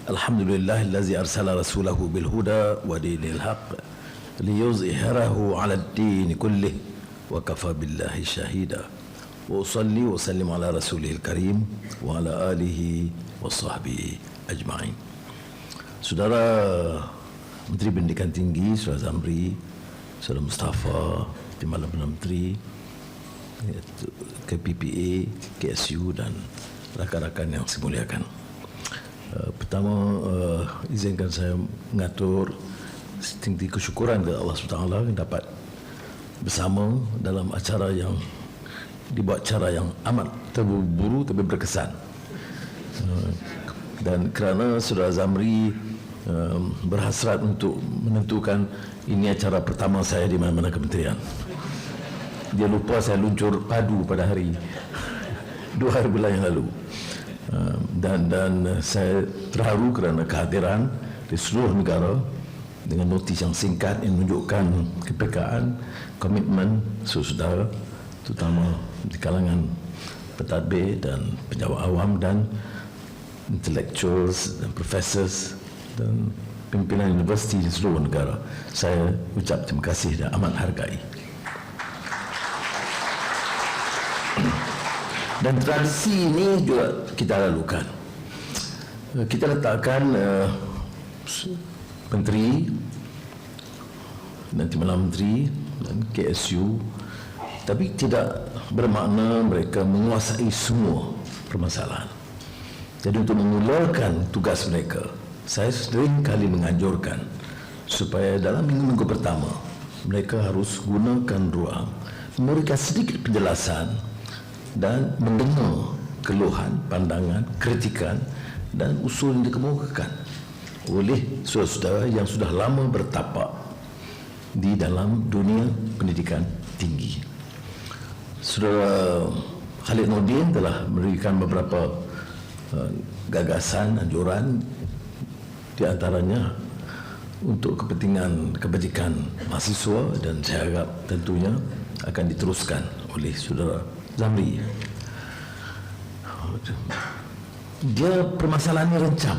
Alhamdulillahillazi arsala rasulahu bil huda wa dinil haq liyuzhirahu 'ala ad-din kullih wa kafa billahi shahida. Wa usalli wa sallim ala rasulihil karim wa ala alihi wa sahbihi ajma'in. Saudara Menteri Pendidikan Tinggi, Saudara Zamri, Saudara Mustafa, Timbalan Perdana Menteri, KPPA, KSU dan rakan-rakan yang saya muliakan. Pertama, izinkan saya mengatur setinggi kesyukuran kepada Allah SWT yang dapat bersama dalam acara yang dibuat cara yang amat terburu-buru tapi berkesan. Dan kerana Saudara Zamri berhasrat untuk menentukan ini acara pertama saya di mana-mana kementerian, dia lupa saya luncur padu pada hari 2 hari bulan yang lalu. Dan saya terharu kerana kehadiran di seluruh negara dengan notis yang singkat yang menunjukkan kepekaan, komitmen saudara, terutama di kalangan pentadbir dan pejabat awam dan intellectuals dan professors dan pimpinan universiti di seluruh negara. Saya ucap terima kasih dan amat hargai. Dan tradisi ini juga kita lalukan. Kita letakkan menteri dan timbalan menteri dan KSU, tapi tidak bermakna mereka menguasai semua permasalahan. Jadi untuk memulakan tugas mereka, saya sering kali menganjurkan supaya dalam minggu-minggu pertama mereka harus gunakan ruang memberikan sedikit penjelasan dan mendengar keluhan, pandangan, kritikan dan usul yang dikemukakan oleh saudara-saudara yang sudah lama bertapak di dalam dunia pendidikan tinggi. Saudara Khalid Nordin telah memberikan beberapa gagasan, anjuran, di antaranya untuk kepentingan kebajikan mahasiswa, dan saya harap tentunya akan diteruskan oleh saudara Zamri. Dia permasalahan ini rencam.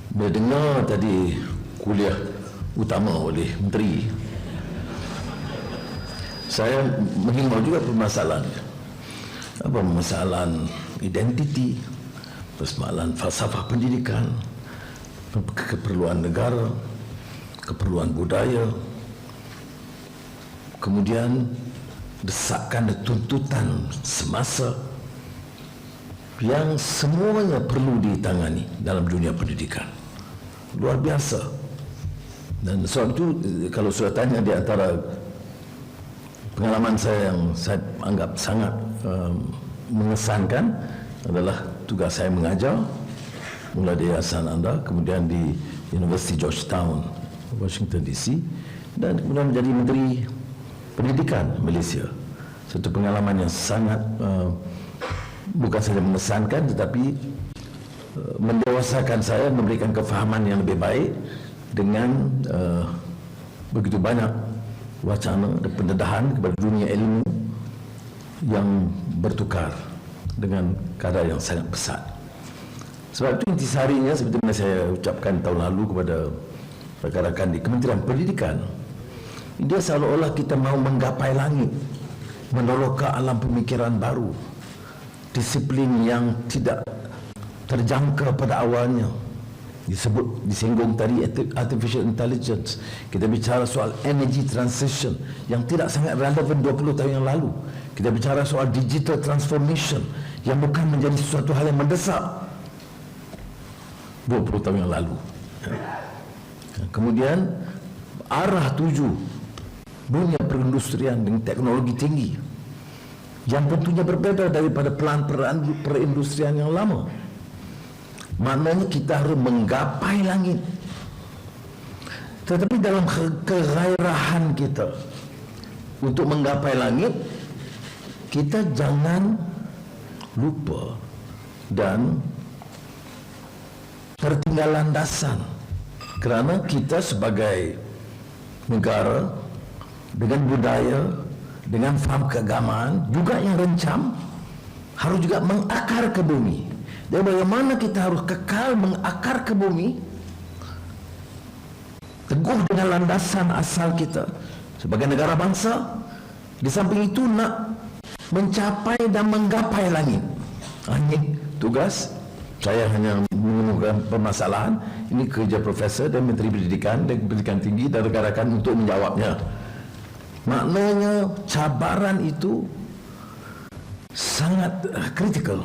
Bila dengar tadi kuliah utama oleh menteri, saya menghimbau juga permasalahannya. Apa permasalahan identiti, permasalahan falsafah pendidikan, keperluan negara, keperluan budaya, kemudian desakan dan tuntutan semasa yang semuanya perlu ditangani dalam dunia pendidikan. Luar biasa. Dan soal itu, kalau sudah tanya, di antara pengalaman saya yang saya anggap sangat mengesankan adalah tugas saya mengajar, mula di Yayasan Anda, kemudian di University Georgetown, Washington DC, dan kemudian menjadi Menteri Pendidikan Malaysia. Satu pengalaman yang sangat bukan saja mengesankan tetapi mendewasakan saya, memberikan kefahaman yang lebih baik dengan begitu banyak wacana dan pendedahan kepada dunia ilmu yang bertukar dengan kadar yang sangat pesat. Sebab itu intisarinya, seperti yang saya ucapkan tahun lalu kepada rakan-rakan di Kementerian Pendidikan, dia seolah-olah kita mau menggapai langit, menolong ke alam pemikiran baru, disiplin yang tidak terjangka pada awalnya. Disinggung tadi artificial intelligence, kita bicara soal energy transition yang tidak sangat relevan 20 tahun yang lalu. Kita bicara soal digital transformation yang bukan menjadi sesuatu hal yang mendesak 20 tahun yang lalu. Kemudian arah tuju dunia perindustrian dengan teknologi tinggi yang tentunya berbeda daripada pelan perindustrian yang lama. Maknanya kita harus menggapai langit. Tetapi dalam kegairahan kita untuk menggapai langit, kita jangan lupa dan tertinggal landasan, kerana kita sebagai negara dengan budaya, dengan faham keagamaan juga yang rencam, harus juga mengakar ke bumi. Dan bagaimana kita harus kekal mengakar ke bumi, teguh dengan landasan asal kita sebagai negara bangsa. Di samping itu nak mencapai dan menggapai langit. Ini tugas saya, hanya menemukan permasalahan. Ini kerja profesor dan Menteri Pendidikan dan Pendidikan Tinggi dan rekan-rekan untuk menjawabnya. Maknanya cabaran itu sangat kritikal.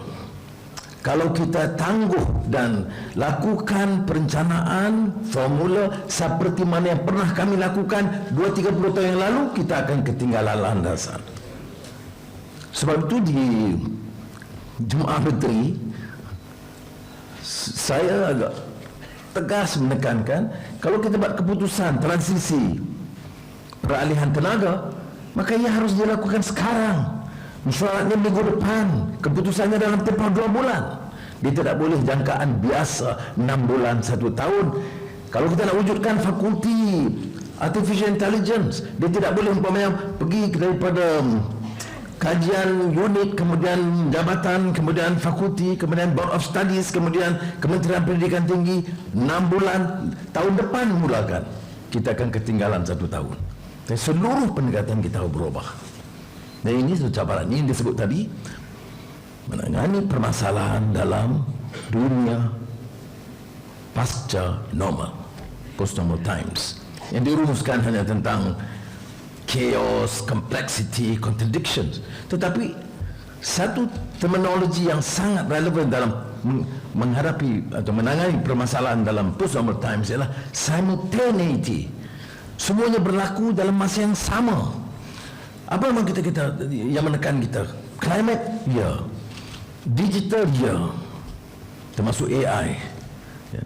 Kalau kita tangguh dan lakukan perencanaan formula seperti mana yang pernah kami lakukan 2-30 tahun yang lalu, kita akan ketinggalan landasan. Sebab itu di Jemaah Menteri saya agak tegas menekankan, kalau kita buat keputusan transisi peralihan tenaga, maka ia harus dilakukan sekarang. Syaratnya minggu depan, keputusannya dalam tempoh 2 bulan. Dia tidak boleh jangkaan biasa 6 bulan 1 tahun. Kalau kita nak wujudkan fakulti Artificial Intelligence, dia tidak boleh umpamanya pergi daripada kajian unit, kemudian jabatan, kemudian fakulti, kemudian Board of Studies, kemudian Kementerian Pendidikan Tinggi 6 bulan, tahun depan mulakan. Kita akan ketinggalan 1 tahun. Dan seluruh pendekatan kita berubah. Dan ini cabaran ini disebut tadi, menangani permasalahan dalam dunia pasca normal, post normal times, yang dirumuskan hanya tentang chaos, complexity, contradictions. Tetapi satu terminologi yang sangat relevan dalam menghadapi atau menangani permasalahan dalam post normal times ialah simultaneity. Semuanya berlaku dalam masa yang sama. Apa memang kita yang menekan kita? Climate, ya. Digital, ya. Termasuk AI. Ya.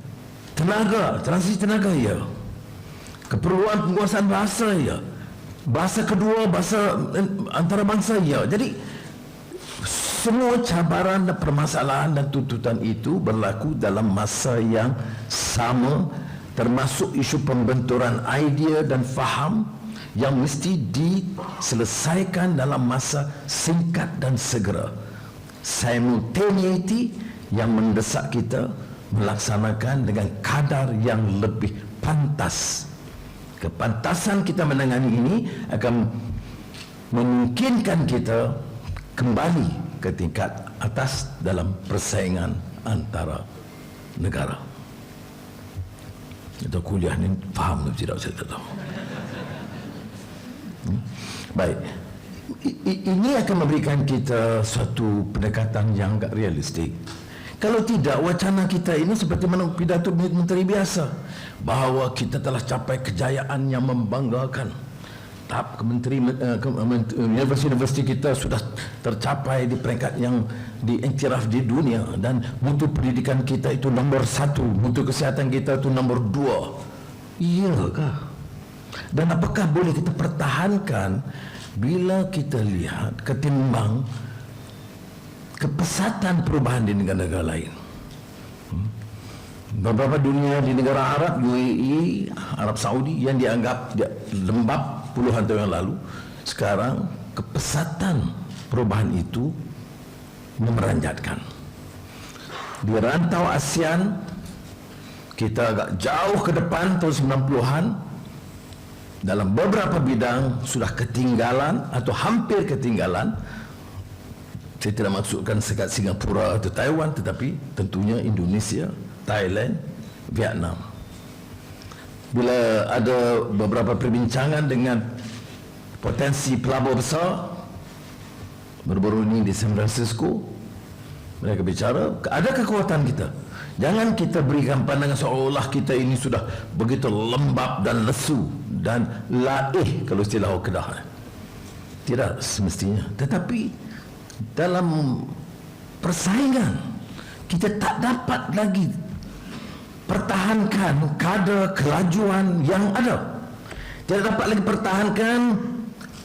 Tenaga, transisi tenaga, ya. Keperluan penguasaan bahasa, ya. Bahasa kedua, bahasa antarabangsa, ya. Jadi semua cabaran dan permasalahan dan tuntutan itu berlaku dalam masa yang sama, termasuk isu pembenturan idea dan faham yang mesti diselesaikan dalam masa singkat dan segera. Simultaneity yang mendesak kita melaksanakan dengan kadar yang lebih pantas. Kepantasan kita menangani ini akan memungkinkan kita kembali ke tingkat atas dalam persaingan antara negara. Itu kuliah ni faham atau tidak, saya tak tahu. Baik, ini akan memberikan kita suatu pendekatan yang agak realistik. Kalau tidak, wacana kita ini seperti mana pidato menteri biasa, bahawa kita telah capai kejayaan yang membanggakan. Tahap universiti kita sudah tercapai di peringkat yang diiktiraf di dunia, dan mutu pendidikan kita itu nombor 1, mutu kesihatan kita itu nombor 2. Iyakah? Dan apakah boleh kita pertahankan bila kita lihat ketimbang kepesatan perubahan di negara-negara lain? Beberapa dunia di negara Arab, UAE, Arab Saudi yang dianggap lembab puluhan tahun yang lalu, sekarang kepesatan perubahan itu memeranjatkan. Di rantau ASEAN kita agak jauh ke depan tahun 90-an. Dalam beberapa bidang sudah ketinggalan atau hampir ketinggalan. Saya tidak maksudkan sekat Singapura atau Taiwan, tetapi tentunya Indonesia, Thailand, Vietnam. Bila ada beberapa perbincangan dengan potensi pelabur besar, baru-baru ini di San Francisco, mereka bicara, ada kekuatan kita. Jangan kita berikan pandangan seolah kita ini sudah begitu lembab dan lesu dan laih, kalau istilah orang Kedah. Tidak semestinya. Tetapi dalam persaingan kita tak dapat lagi pertahankan kadar kelajuan yang ada. Tidak dapat lagi pertahankan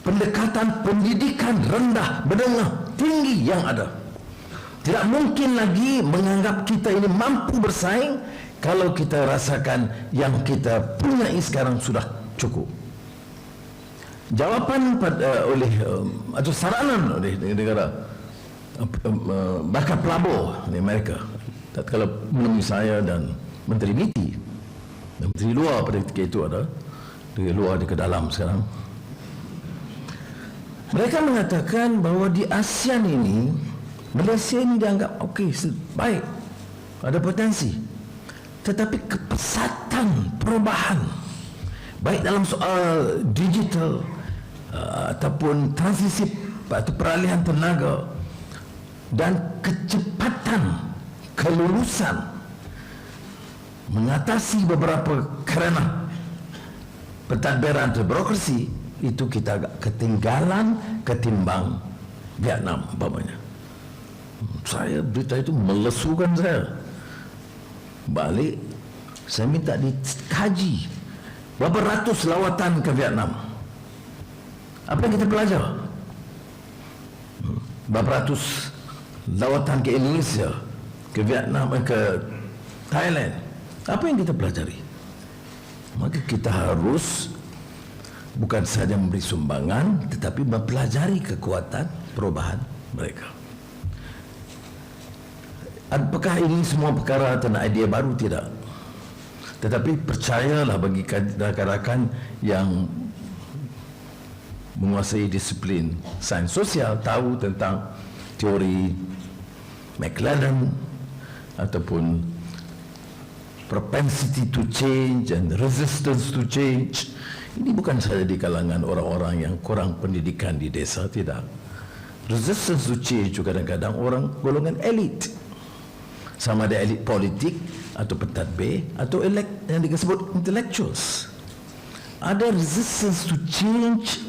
pendekatan pendidikan rendah, menengah, tinggi yang ada. Tidak mungkin lagi menganggap kita ini mampu bersaing kalau kita rasakan yang kita punya sekarang sudah cukup. Jawapan oleh atau saranan oleh negara bakal pelabur di Amerika, tatkala menemui saya dan Menteri MITI, Menteri Luar pada ketika itu ada, dari luar ke dalam sekarang. Mereka mengatakan bahawa di ASEAN ini, Malaysia ini dianggap okey, baik, ada potensi. Tetapi kepesatan perubahan, baik dalam soal digital ataupun transisi atau peralihan tenaga dan kecepatan kelulusan mengatasi beberapa kerana pentadbiran atau birokrasi itu kita agak ketinggalan ketimbang Vietnam umpamanya. Saya berita itu melesukan saya. Balik saya minta dikaji berapa ratus lawatan ke Vietnam. Apa yang kita belajar? Berapa ratus lawatan ke Indonesia, ke Vietnam, ke Thailand. Apa yang kita pelajari? Maka kita harus bukan saja memberi sumbangan, tetapi mempelajari kekuatan perubahan mereka. Apakah ini semua perkara tentang idea baru? Tidak. Tetapi percayalah bagi rakan-rakan yang menguasai disiplin sains sosial, tahu tentang teori McLaren ataupun propensity to change and resistance to change. Ini bukan saja di kalangan orang-orang yang kurang pendidikan di desa, tidak. Resistance to change juga kadang-kadang orang golongan elit, sama ada elit politik atau pentadbir atau yang disebut intellectuals. Ada resistance to change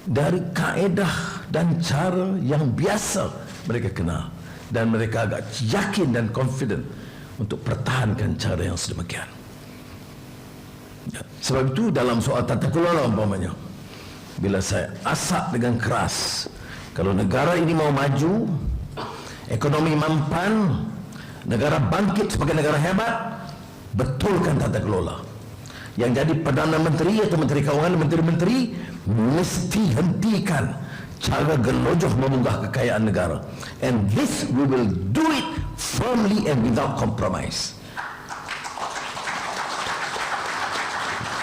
dari kaedah dan cara yang biasa mereka kenal, dan mereka agak yakin dan confident untuk pertahankan cara yang sedemikian. Ya, sebab itu dalam soal tata kelola umpamanya, bila saya asap dengan keras, kalau negara ini mau maju, ekonomi mampan, negara bangkit sebagai negara hebat, betulkan tata kelola. Yang jadi Perdana Menteri atau Menteri Keuangan, menteri-menteri mesti hentikan cara gelojoh memunggah kekayaan negara. And this we will do it firmly and without compromise.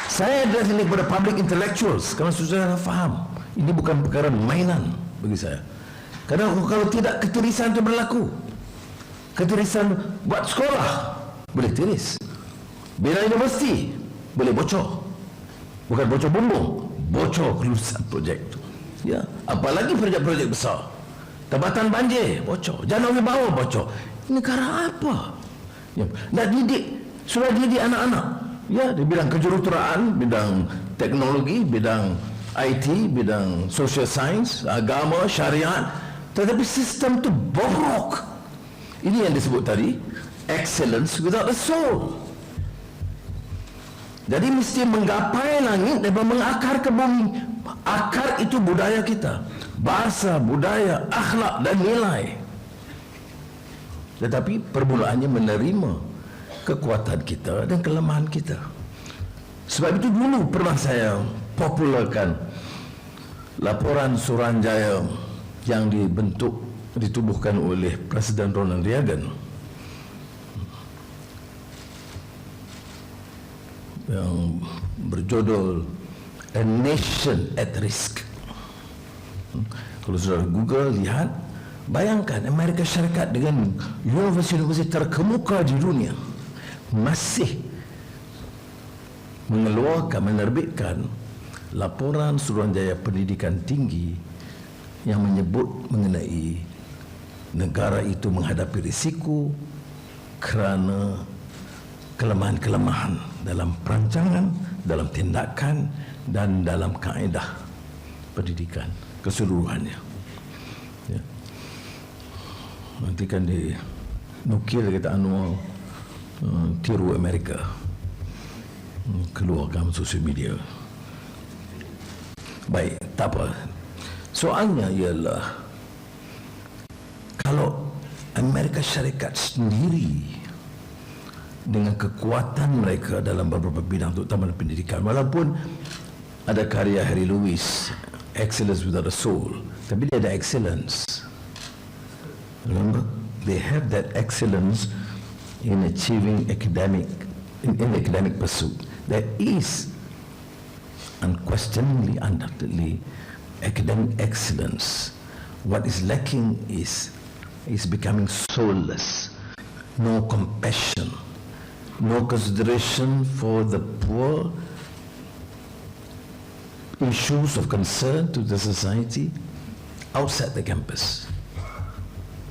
Saya address ini kepada public intellectuals kerana saudara faham ini bukan perkara mainan bagi saya. Kerana kalau tidak, ketirisan itu berlaku. Ketirisan buat sekolah boleh tiris, bina universiti boleh bocor, bukan bocor bumbung, bocor kelulusan projek itu. Ya, apalagi projek-projek besar, Tempatan banjir bocor, jalan bawah bocor. Negara apa? Ya, nak didik, sudah didik anak-anak. Ya, di bidang kejuruteraan, bidang teknologi, bidang IT, bidang social science, agama, syariat. Tetapi sistem itu borok. Ini yang disebut tadi, excellence without a soul. Jadi mesti menggapai langit dan mengakar ke bumi. Akar itu budaya kita, bahasa, budaya, akhlak dan nilai. Tetapi permulaannya menerima kekuatan kita dan kelemahan kita. Sebab itu dulu pernah saya popularkan laporan Suruhanjaya yang ditubuhkan oleh Presiden Ronald Reagan, yang berjudul A Nation at Risk. Kalau saudara Google lihat, bayangkan Amerika Syarikat dengan universiti-universiti terkemuka di dunia masih menerbitkan laporan Suruhanjaya Pendidikan Tinggi yang menyebut mengenai negara itu menghadapi risiko kerana kelemahan-kelemahan dalam perancangan, dalam tindakan dan dalam kaedah pendidikan keseluruhannya. Ya. Nanti kan dinukil kata Anwar tiru Amerika, keluar dalam sosial media. Baik, tak apa. Soalnya ialah kalau Amerika Syarikat sendiri dengan kekuatan mereka dalam beberapa bidang, terutama pendidikan, walaupun ada karya Harry Lewis, Excellence Without a Soul, tapi dia ada excellence. Remember, they have that excellence in achieving in academic pursuit. There is unquestionably, undoubtedly, academic excellence. What is lacking is becoming soulless, no compassion, no consideration for the poor, issues of concern to the society outside the campus.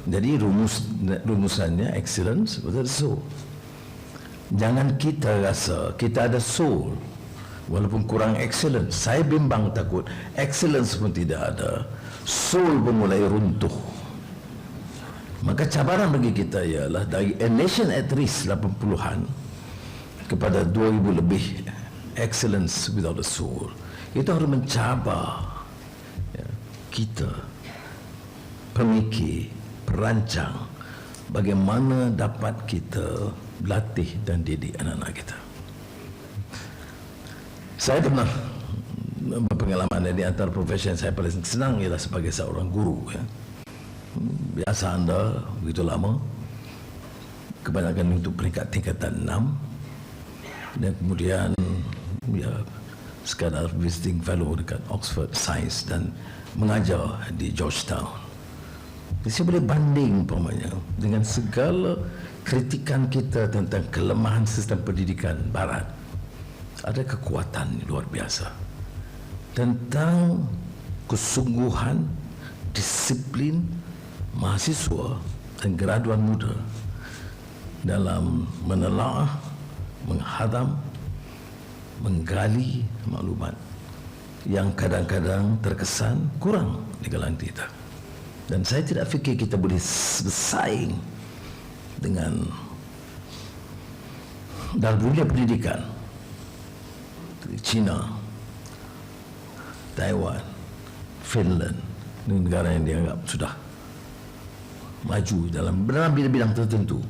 Jadi rumusannya excellence without soul. Jangan kita rasa kita ada soul walaupun kurang excellence. Saya bimbang takut excellence pun tidak ada, soul pun mulai runtuh. Maka cabaran bagi kita ialah dari a nation at risk 80-an kepada 2000 lebih excellence without a soul. Itu harus mencabar kita, pemikir, perancang, bagaimana dapat kita latih dan didik anak-anak kita. Saya pernah berpengalaman di antara profesi yang saya paling senang ialah sebagai seorang guru. Biasa anda begitu lama, kebanyakan untuk peringkat tingkatan 6, dan kemudian sekadar visiting fellow dekat Oxford Science dan mengajar di Georgetown. Jadi saya boleh banding umpamanya dengan segala kritikan kita tentang kelemahan sistem pendidikan barat. Ada kekuatan luar biasa tentang kesungguhan, disiplin mahasiswa dan graduan muda dalam menelaah, menghadam, menggali maklumat yang kadang-kadang terkesan kurang di kalangan kita. Dan saya tidak fikir kita boleh bersaing dengan dalam dunia pendidikan China, Taiwan, Finland, negara yang dianggap sudah maju dalam bidang-bidang tertentu.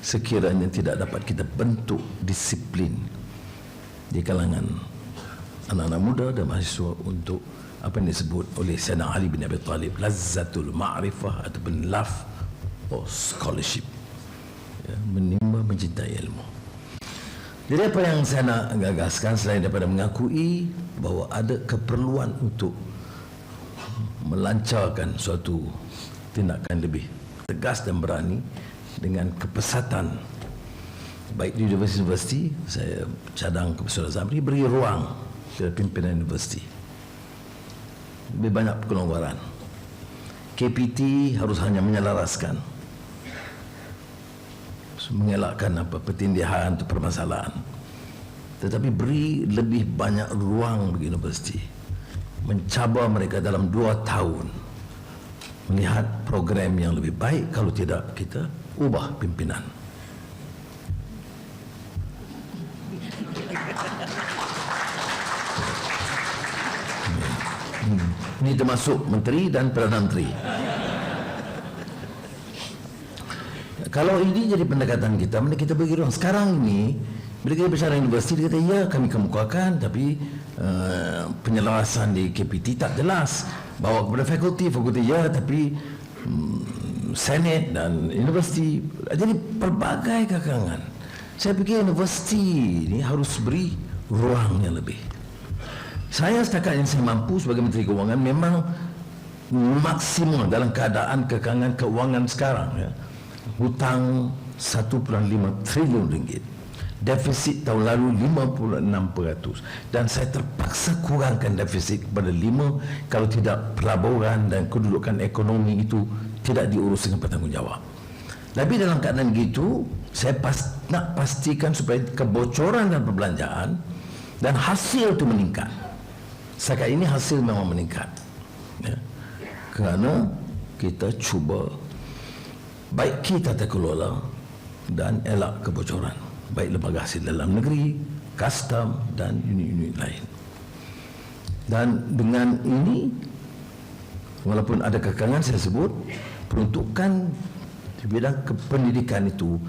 Sekiranya tidak dapat kita bentuk disiplin di kalangan anak-anak muda dan mahasiswa untuk apa yang disebut oleh Sayyidina Ali bin Abi Talib lazzatul ma'rifah ataupun love or scholarship, menimba mencintai ilmu. Jadi apa yang saya nak gagaskan selain daripada mengakui bahawa ada keperluan untuk melancarkan suatu tindakan lebih tegas dan berani dengan kepesatan, baik di universiti, saya cadang kepada Saudara Zamri beri ruang kepada pimpinan universiti, lebih banyak kelonggaran. KPT harus hanya menyelaraskan, mengelakkan pertindihan atau permasalahan, tetapi beri lebih banyak ruang bagi universiti, mencabar mereka dalam 2 tahun melihat program yang lebih baik. Kalau tidak, kita ubah pimpinan. Ini termasuk menteri dan Perdana Menteri. Kalau ini jadi pendekatan kita, mana kita bagi ruang. Sekarang ini, bila kita bicara universiti, dia kata, ya kami kemukakan, tapi penyelarasan di KPT tak jelas. Bawa kepada fakulti ya, tapi Senate dan universiti. Jadi pelbagai kekangan. Saya fikir universiti ini harus beri ruang yang lebih. Saya setakat yang saya mampu sebagai Menteri Keuangan memang maksimum dalam keadaan kekangan keuangan sekarang. Hutang 1.5 triliun ringgit. Defisit tahun lalu 56%. Dan saya terpaksa kurangkan defisit kepada 5 kalau tidak pelaburan dan kedudukan ekonomi itu tidak diurus dengan bertanggungjawab. Tapi dalam keadaan gitu, saya nak pastikan supaya kebocoran dan perbelanjaan dan hasil itu meningkat. Setakat ini hasil memang meningkat. Kerana kita cuba baik kita terkelola dan elak kebocoran, baik lembaga hasil dalam negeri, custom dan unit-unit lain. Dan dengan ini, walaupun ada kekangan saya sebut, peruntukan di bidang kependidikan itu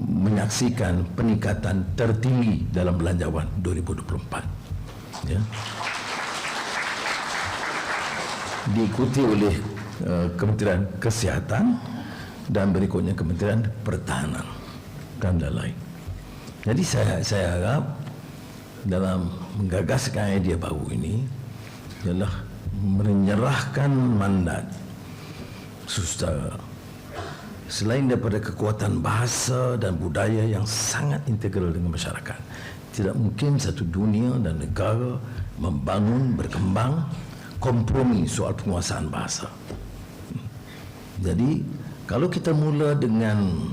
menyaksikan peningkatan tertinggi dalam belanjawan 2024. Diikuti oleh Kementerian Kesihatan dan berikutnya Kementerian Pertahanan dan lain-lain. Jadi saya harap dalam menggagaskan idea baru ini ialah menyerahkan mandat saudara selain daripada kekuatan bahasa dan budaya yang sangat integral dengan masyarakat. Tidak mungkin satu dunia dan negara membangun, berkembang, kompromi soal penguasaan bahasa. Jadi kalau kita mula dengan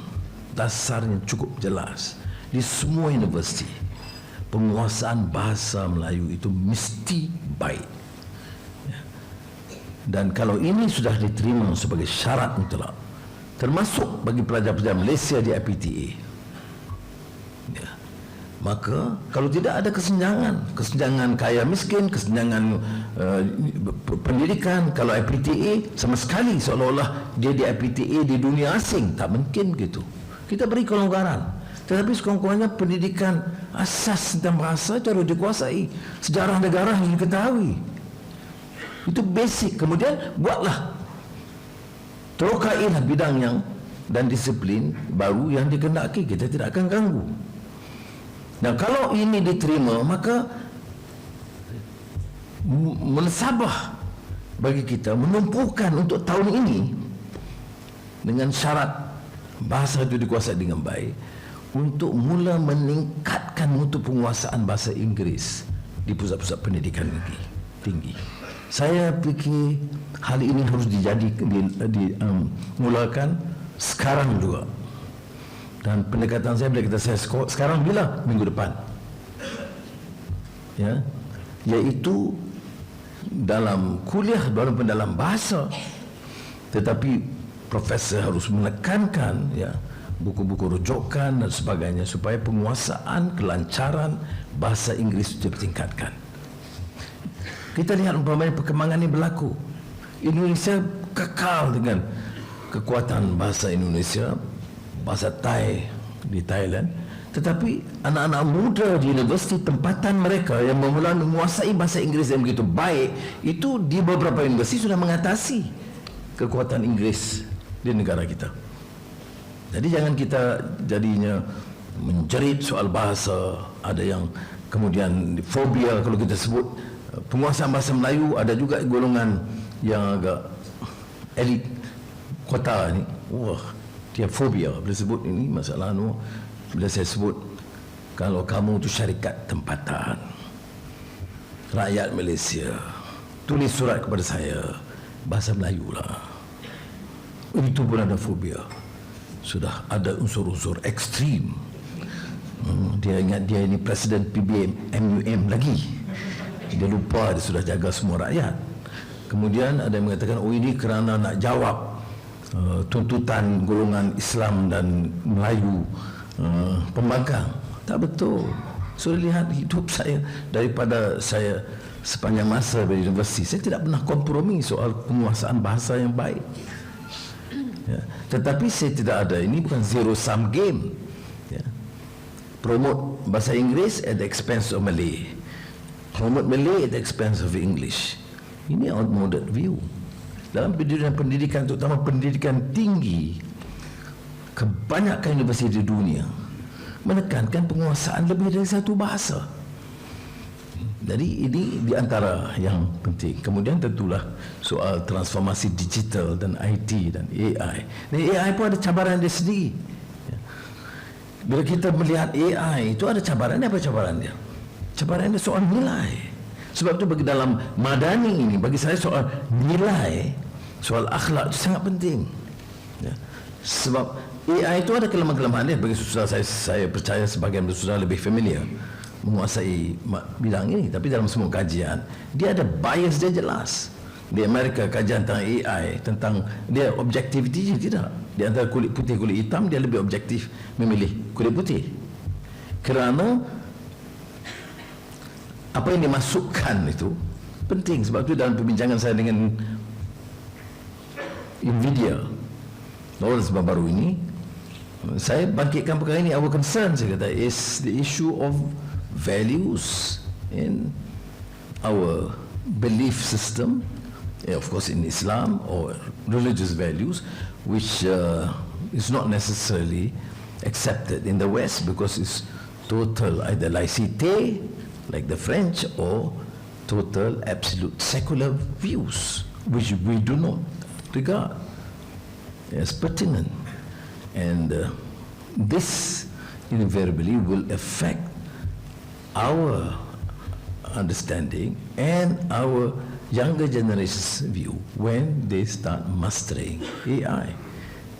dasar yang cukup jelas di semua universiti, penguasaan bahasa Melayu itu mesti baik. Dan kalau ini sudah diterima sebagai syarat mutlak, termasuk bagi pelajar-pelajar Malaysia di IPTA, ya, maka kalau tidak ada kesenjangan kaya miskin, kesenjangan pendidikan, kalau IPTA sama sekali seolah-olah dia di IPTA di dunia asing, tak mungkin gitu. Kita beri kelonggaran, tetapi sekurang-kurangnya pendidikan asas tentang bahasa itu harus dikuasai, sejarah negara harus diketahui. Itu basic. Kemudian buatlah, terokailah bidang yang dan disiplin baru yang dikehendaki. Kita tidak akan ganggu. Dan kalau ini diterima, maka mensabah bagi kita menumpukan untuk tahun ini dengan syarat bahasa itu dikuasai dengan baik, untuk mula meningkatkan mutu penguasaan bahasa Inggeris di pusat-pusat pendidikan tinggi. Saya fikir hal ini harus dimulakan sekarang juga. Dan pendekatan saya bila kita sekarang bila minggu depan, ya, iaitu dalam kuliah walaupun dalam bahasa, tetapi profesor harus menekankan, ya, buku-buku rujukan dan sebagainya supaya penguasaan kelancaran bahasa Inggeris ditingkatkan. Kita lihat umpamanya perkembangan ini berlaku. Indonesia kekal dengan kekuatan bahasa Indonesia, bahasa Thai di Thailand, tetapi anak-anak muda di universiti tempatan mereka yang memulai menguasai bahasa Inggeris yang begitu baik, itu di beberapa universiti sudah mengatasi kekuatan Inggeris di negara kita. Jadi jangan kita jadinya menjerit soal bahasa. Ada yang kemudian fobia kalau kita sebut penguasaan bahasa Melayu. Ada juga golongan yang agak elit kota ni, wah, dia fobia bila sebut ini masalah anu. Bila saya sebut kalau kamu tu syarikat tempatan rakyat Malaysia, tulis surat kepada saya bahasa Melayu lah, itu pun ada fobia. Sudah ada unsur-unsur ekstrim. Dia ingat dia ini Presiden PBM MUM lagi. Dia lupa dia sudah jaga semua rakyat. Kemudian ada yang mengatakan, oh ini kerana nak jawab tuntutan golongan Islam dan Melayu pembangkang. Tak betul. Sudah lihat hidup saya, daripada saya sepanjang masa di universiti, saya tidak pernah kompromi soal penguasaan bahasa yang baik, ya. Tetapi saya tidak ada, ini bukan zero sum game, ya. Promote bahasa Inggeris at the expense of Malay, promote Malay at the expense of English. Ini outmoded view. Dalam pendidikan, terutama pendidikan tinggi, kebanyakan universiti di dunia menekankan penguasaan lebih dari satu bahasa. Jadi ini di antara yang penting. Kemudian tentulah soal transformasi digital dan IT dan AI. Dan AI pun ada cabaran dia sendiri. Bila kita melihat AI itu ada cabaran dia. Apa cabaran dia? Cabaran dia soal nilai. Sebab itu bagi dalam madani ini, bagi saya soal nilai, soal akhlak itu sangat penting, ya. Sebab AI itu ada kelemahan-kelemahan dia. Bagi saudara saya percaya sebagian saudara lebih familiar menguasai bidang ini. Tapi dalam semua kajian dia ada bias dia jelas. Di Amerika kajian tentang AI, tentang dia objektiviti tidak. Di antara kulit putih kulit hitam dia lebih objektif memilih kulit putih. Kerana apa yang dimasukkan itu penting. Sebab itu dalam perbincangan saya dengan Nvidia Lawrence baru ini, saya bangkitkan perkara ini. Our concern, saya kata, is the issue of values in our belief system, of course in Islam, or religious values, which is not necessarily accepted in the West because it's total either laicite, like the French, or total absolute secular views, which we do not regard as pertinent. And this invariably will affect our understanding and our younger generation's view when they start mastering AI.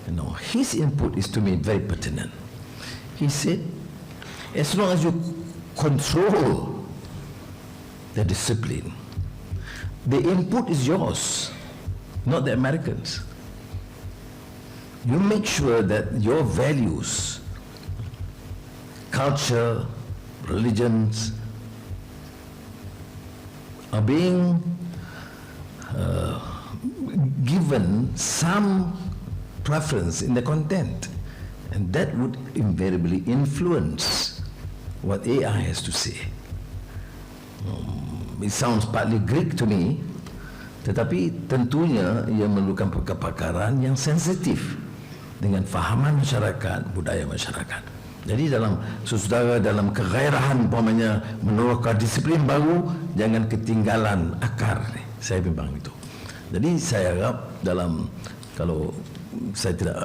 You know, his input is to me very pertinent. He said, as long as you control the discipline, the input is yours, not the Americans. You make sure that your values, culture, religions are being given some preference in the content, and that would invariably influence what AI has to say. It sounds partly Greek to me, tetapi tentunya ia memerlukan kepakaran yang sensitif dengan fahaman masyarakat, budaya masyarakat. Jadi dalam saudara dalam kegairahan umpamanya menerapkan disiplin baru, jangan ketinggalan akar. Saya bimbang itu. Jadi saya harap dalam, kalau saya tidak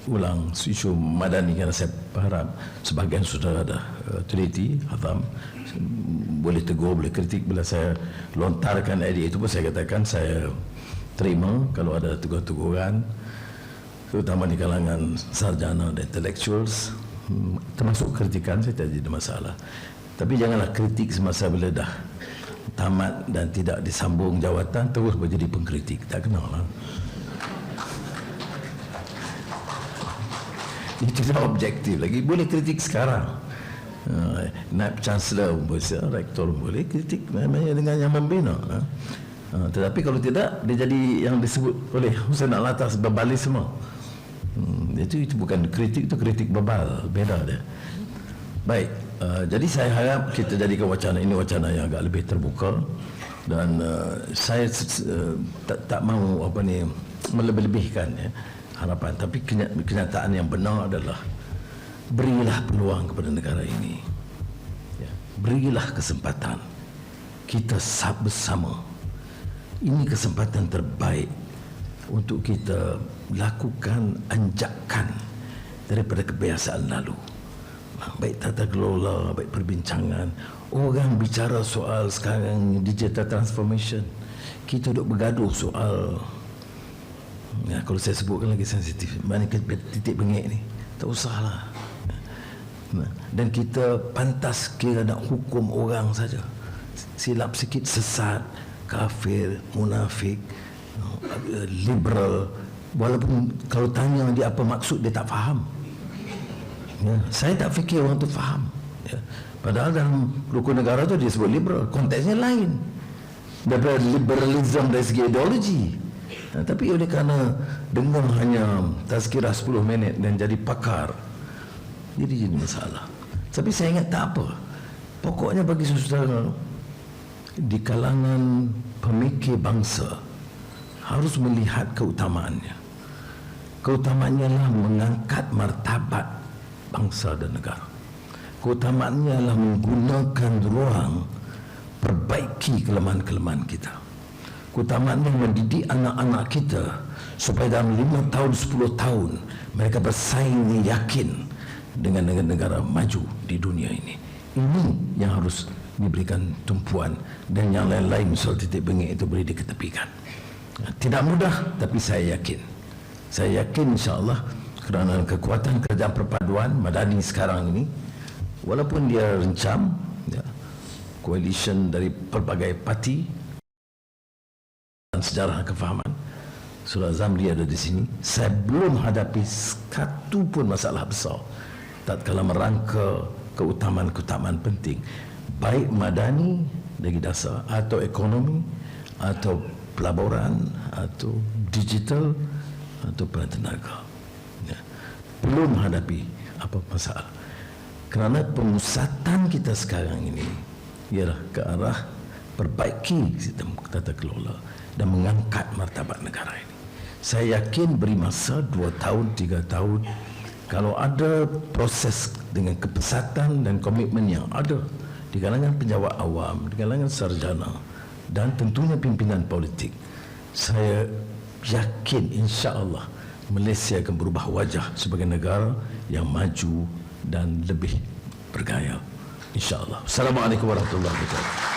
ulang isu Madani kerana saya harap sebahagian saudara dah teliti, Hazam, boleh tegur, boleh kritik bila saya lontarkan idea itu pun saya katakan saya terima kalau ada tegur-teguran, terutama di kalangan sarjana dan intellectuals, termasuk kritikan saya tidak ada masalah. Tapi janganlah kritik semasa bila dah tamat dan tidak disambung jawatan terus menjadi pengkritik, tak kena lah. Itu tidak objektif lagi. Boleh kritik sekarang, naib chancellor boleh, rektor boleh kritik dengan yang membina, tetapi kalau tidak dia jadi yang disebut oleh Hussein Alatas berbalik semua. Itu bukan kritik, itu kritik bebal, beda dia. Baik, jadi saya harap kita jadikan wacana ini wacana yang agak lebih terbuka, dan saya tak mahu apa ni melebih-lebihkan ya, harapan, tapi kenyataan yang benar adalah berilah peluang kepada negara ini ya, berilah kesempatan kita bersama. Ini kesempatan terbaik untuk kita lakukan anjakan daripada kebiasaan lalu, baik tata kelola, baik perbincangan. Orang bicara soal sekarang digital transformation, kita duduk bergaduh soal ya, kalau saya sebutkan lagi sensitif, mana titik bengek ni, tak usahlah. Dan kita pantas kira nak hukum orang saja, silap sikit sesat, kafir, munafik, liberal, walaupun kalau tanya dia apa maksud dia tak faham ya, saya tak fikir orang tu faham ya. Padahal dalam rukun negara tu dia sebut liberal, konteksnya lain daripada liberalism dari segi ideologi. Tapi oleh kerana dengar hanya tazkirah 10 minit dan jadi pakar, jadi masalah. Tapi saya ingat tak apa, pokoknya bagi saudara di kalangan pemikir bangsa harus melihat keutamaannya. Keutamaannya adalah mengangkat martabat bangsa dan negara. Keutamaannya adalah menggunakan ruang perbaiki kelemahan-kelemahan kita. Keutamaannya mendidik anak-anak kita supaya dalam 5 tahun, 10 tahun mereka bersaing yakin dengan negara-negara maju di dunia ini. Ini yang harus diberikan tumpuan, dan yang lain-lain soal titik bengek itu boleh diketepikan. Tidak mudah, tapi saya yakin insya-Allah kerana kekuatan kerajaan perpaduan Madani sekarang ini, walaupun dia rencam ya, coalition dari pelbagai parti dan sejarah kefahaman, Surah Zamri ada di sini. Saya belum hadapi satu pun masalah besar tatkala merangka keutamaan-keutamaan penting, baik Madani dari dasar atau ekonomi atau pelaburan atau digital atau tenaga ya. Belum hadapi apa masalah, kerana pemusatan kita sekarang ini ialah ke arah perbaiki sistem tata kelola dan mengangkat martabat negara ini. Saya yakin beri masa 2 tahun, 3 tahun, kalau ada proses dengan kepesatan dan komitmen yang ada di kalangan pejabat awam, di kalangan sarjana dan tentunya pimpinan politik, saya yakin insya-Allah Malaysia akan berubah wajah sebagai negara yang maju dan lebih bergaya, insya-Allah. Assalamualaikum warahmatullahi wabarakatuh.